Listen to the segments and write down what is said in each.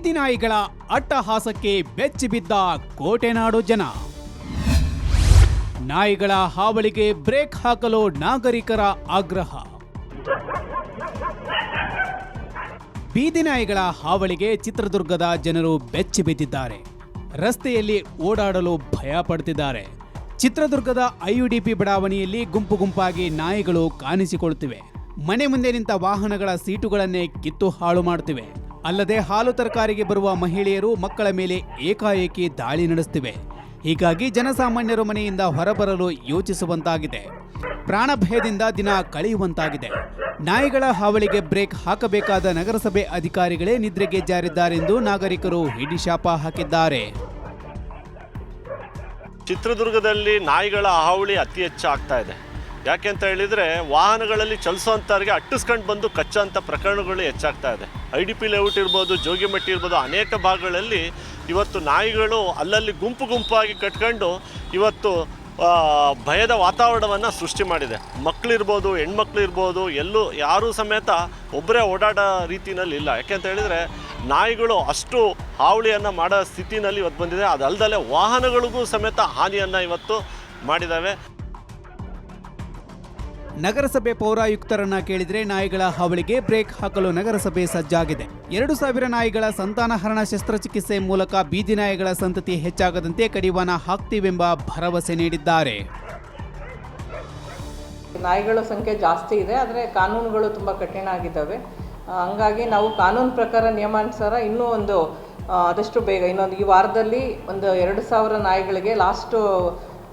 ಬೀದಿ ನಾಯಿಗಳ ಅಟ್ಟಹಾಸಕ್ಕೆ ಬೆಚ್ಚಿಬಿದ್ದ ಕೋಟೆನಾಡು ಜನ. ನಾಯಿಗಳ ಹಾವಳಿಗೆ ಬ್ರೇಕ್ ಹಾಕಲು ನಾಗರಿಕರ ಆಗ್ರಹ. ಬೀದಿ ನಾಯಿಗಳ ಹಾವಳಿಗೆ ಚಿತ್ರದುರ್ಗದ ಜನರು ಬೆಚ್ಚಿಬಿದ್ದಿದ್ದಾರೆ. ರಸ್ತೆಯಲ್ಲಿ ಓಡಾಡಲು ಭಯ ಪಡುತ್ತಿದ್ದಾರೆ. ಚಿತ್ರದುರ್ಗದ ಐಯುಡಿಪಿ ಬಡಾವಣೆಯಲ್ಲಿ ಗುಂಪು ಗುಂಪಾಗಿ ನಾಯಿಗಳು ಕಾಣಿಸಿಕೊಳ್ಳುತ್ತಿವೆ. ಮನೆ ಮುಂದೆ ನಿಂತ ವಾಹನಗಳ ಸೀಟುಗಳನ್ನೇ ಕಿತ್ತು ಹಾಳು ಮಾಡುತ್ತಿವೆ. ಅಲ್ಲದೆ ಹಾಲು ತರಕಾರಿಗೆ ಬರುವ ಮಹಿಳೆಯರು ಮಕ್ಕಳ ಮೇಲೆ ಏಕಾಏಕಿ ದಾಳಿ ನಡೆಸುತ್ತಿವೆ. ಹೀಗಾಗಿ ಜನಸಾಮಾನ್ಯರು ಮನೆಯಿಂದ ಹೊರಬರಲು ಯೋಚಿಸುವಂತಾಗಿದೆ. ಪ್ರಾಣ ಭಯದಿಂದ ದಿನ ಕಳೆಯುವಂತಾಗಿದೆ. ನಾಯಿಗಳ ಹಾವಳಿಗೆ ಬ್ರೇಕ್ ಹಾಕಬೇಕಾದ ನಗರಸಭೆ ಅಧಿಕಾರಿಗಳೇ ನಿದ್ರೆಗೆ ಜಾರಿದ್ದಾರೆಂದು ನಾಗರಿಕರು ಹಿಡಿಶಾಪ ಹಾಕಿದ್ದಾರೆ. ಚಿತ್ರದುರ್ಗದಲ್ಲಿ ನಾಯಿಗಳ ಹಾವಳಿ ಅತಿ ಹೆಚ್ಚು ಆಗ್ತಾ ಇದೆ. ಯಾಕೆಂತ ಹೇಳಿದರೆ ವಾಹನಗಳಲ್ಲಿ ಚಲಿಸೋಂಥವ್ರಿಗೆ ಅಟ್ಟಿಸ್ಕೊಂಡು ಬಂದು ಕಚ್ಚೋಂಥ ಪ್ರಕರಣಗಳು ಹೆಚ್ಚಾಗ್ತಾ ಇದೆ. IDP ಲೇಔಟ್ ಇರ್ಬೋದು, ಜೋಗಿಮಟ್ಟಿ ಇರ್ಬೋದು, ಅನೇಕ ಭಾಗಗಳಲ್ಲಿ ಇವತ್ತು ನಾಯಿಗಳು ಅಲ್ಲಲ್ಲಿ ಗುಂಪು ಗುಂಪಾಗಿ ಕಟ್ಕೊಂಡು ಇವತ್ತು ಭಯದ ವಾತಾವರಣವನ್ನು ಸೃಷ್ಟಿ ಮಾಡಿದೆ. ಮಕ್ಕಳಿರ್ಬೋದು, ಹೆಣ್ಮಕ್ಳು ಇರ್ಬೋದು, ಎಲ್ಲೂ ಯಾರೂ ಸಮೇತ ಒಬ್ಬರೇ ಓಡಾಡೋ ರೀತಿಯಲ್ಲಿ ಇಲ್ಲ. ಯಾಕೆಂತ ಹೇಳಿದರೆ ನಾಯಿಗಳು ಅಷ್ಟು ಹಾವಳಿಯನ್ನು ಮಾಡೋ ಸ್ಥಿತಿನಲ್ಲಿ ಇವತ್ತು ಬಂದಿದೆ. ಅದಲ್ಲದೆ ವಾಹನಗಳಿಗೂ ಸಮೇತ ಹಾನಿಯನ್ನು ಇವತ್ತು ಮಾಡಿದ್ದಾವೆ. ನಗರಸಭೆ ಪೌರಾಯುಕ್ತರನ್ನ ಕೇಳಿದ್ರೆ ನಾಯಿಗಳ ಹಾವಳಿಗೆ ಬ್ರೇಕ್ ಹಾಕಲು ನಗರಸಭೆ ಸಜ್ಜಾಗಿದೆ. 2000 ನಾಯಿಗಳ ಸಂತಾನಹರಣ ಶಸ್ತ್ರಚಿಕಿತ್ಸೆ ಮೂಲಕ ಬೀದಿ ನಾಯಿಗಳ ಸಂತತಿ ಹೆಚ್ಚಾಗದಂತೆ ಕಡಿವಾಣ ಹಾಕ್ತೀವೆಂಬ ಭರವಸೆ ನೀಡಿದ್ದಾರೆ. ನಾಯಿಗಳ ಸಂಖ್ಯೆ ಜಾಸ್ತಿ ಇದೆ, ಆದರೆ ಕಾನೂನುಗಳು ತುಂಬ ಕಠಿಣ ಆಗಿದ್ದಾವೆ. ಹಂಗಾಗಿ ನಾವು ಕಾನೂನು ಪ್ರಕಾರ ನಿಯಮಾನುಸಾರ ಇನ್ನೂ ಆದಷ್ಟು ಬೇಗ ಈ ವಾರದಲ್ಲಿ 2000 ನಾಯಿಗಳಿಗೆ ಲಾಸ್ಟು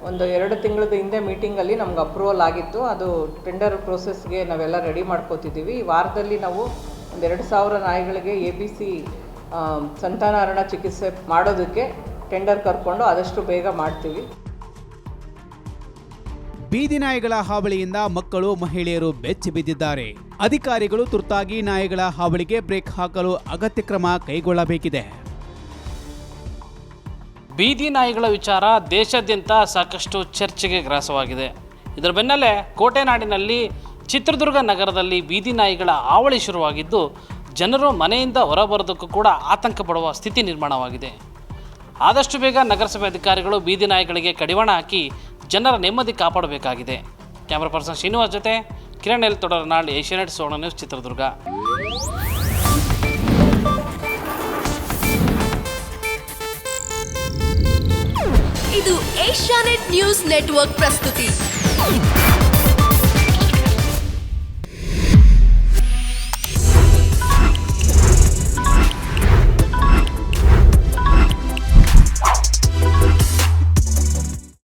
2 ತಿಂಗಳದ ಹಿಂದೆ ಮೀಟಿಂಗಲ್ಲಿ ನಮ್ಗೆ ಅಪ್ರೂವಲ್ ಆಗಿತ್ತು. ಅದು ಟೆಂಡರ್ ಪ್ರೋಸೆಸ್ಗೆ ನಾವೆಲ್ಲ ರೆಡಿ ಮಾಡ್ಕೋತಿದ್ದೀವಿ. ಈ ವಾರದಲ್ಲಿ ನಾವು 2000 ನಾಯಿಗಳಿಗೆ ABC ಸಂತಾನಹರಣ ಚಿಕಿತ್ಸೆ ಮಾಡೋದಕ್ಕೆ ಟೆಂಡರ್ ಕರ್ಕೊಂಡು ಆದಷ್ಟು ಬೇಗ ಮಾಡ್ತೀವಿ. ಬೀದಿ ನಾಯಿಗಳ ಹಾವಳಿಯಿಂದ ಮಕ್ಕಳು, ಮಹಿಳೆಯರು ಬೆಚ್ಚಿ ಬಿದ್ದಿದ್ದಾರೆ. ಅಧಿಕಾರಿಗಳು ತುರ್ತಾಗಿ ನಾಯಿಗಳ ಹಾವಳಿಗೆ ಬ್ರೇಕ್ ಹಾಕಲು ಅಗತ್ಯ ಕ್ರಮ ಕೈಗೊಳ್ಳಬೇಕಿದೆ. ಬೀದಿ ನಾಯಿಗಳ ವಿಚಾರ ದೇಶಾದ್ಯಂತ ಸಾಕಷ್ಟು ಚರ್ಚೆಗೆ ಗ್ರಾಸವಾಗಿದೆ. ಇದರ ಬೆನ್ನಲ್ಲೇ ಕೋಟೆನಾಡಿನಲ್ಲಿ ಚಿತ್ರದುರ್ಗ ನಗರದಲ್ಲಿ ಬೀದಿ ನಾಯಿಗಳ ಹಾವಳಿ ಶುರುವಾಗಿದ್ದು ಜನರು ಮನೆಯಿಂದ ಹೊರಬರೋದಕ್ಕೂ ಕೂಡ ಆತಂಕ ಪಡುವ ಸ್ಥಿತಿ ನಿರ್ಮಾಣವಾಗಿದೆ. ಆದಷ್ಟು ಬೇಗ ನಗರಸಭೆ ಅಧಿಕಾರಿಗಳು ಬೀದಿ ನಾಯಿಗಳಿಗೆ ಕಡಿವಾಣ ಹಾಕಿ ಜನರ ನೆಮ್ಮದಿ ಕಾಪಾಡಬೇಕಾಗಿದೆ. ಕ್ಯಾಮರಾ ಪರ್ಸನ್ ಶ್ರೀನಿವಾಸ್ ಜೊತೆ ಕಿರಣ್ ಎಲ್ ತೊಡರನಾಳ್, ಏಷ್ಯಾನೆಟ್ ಸುವರ್ಣ ನ್ಯೂಸ್, ಚಿತ್ರದುರ್ಗ. ಇದು ಏಷ್ಯಾನೆಟ್ ನ್ಯೂಸ್ ನೆಟ್ವರ್ಕ್ ಪ್ರಸ್ತುತಿ.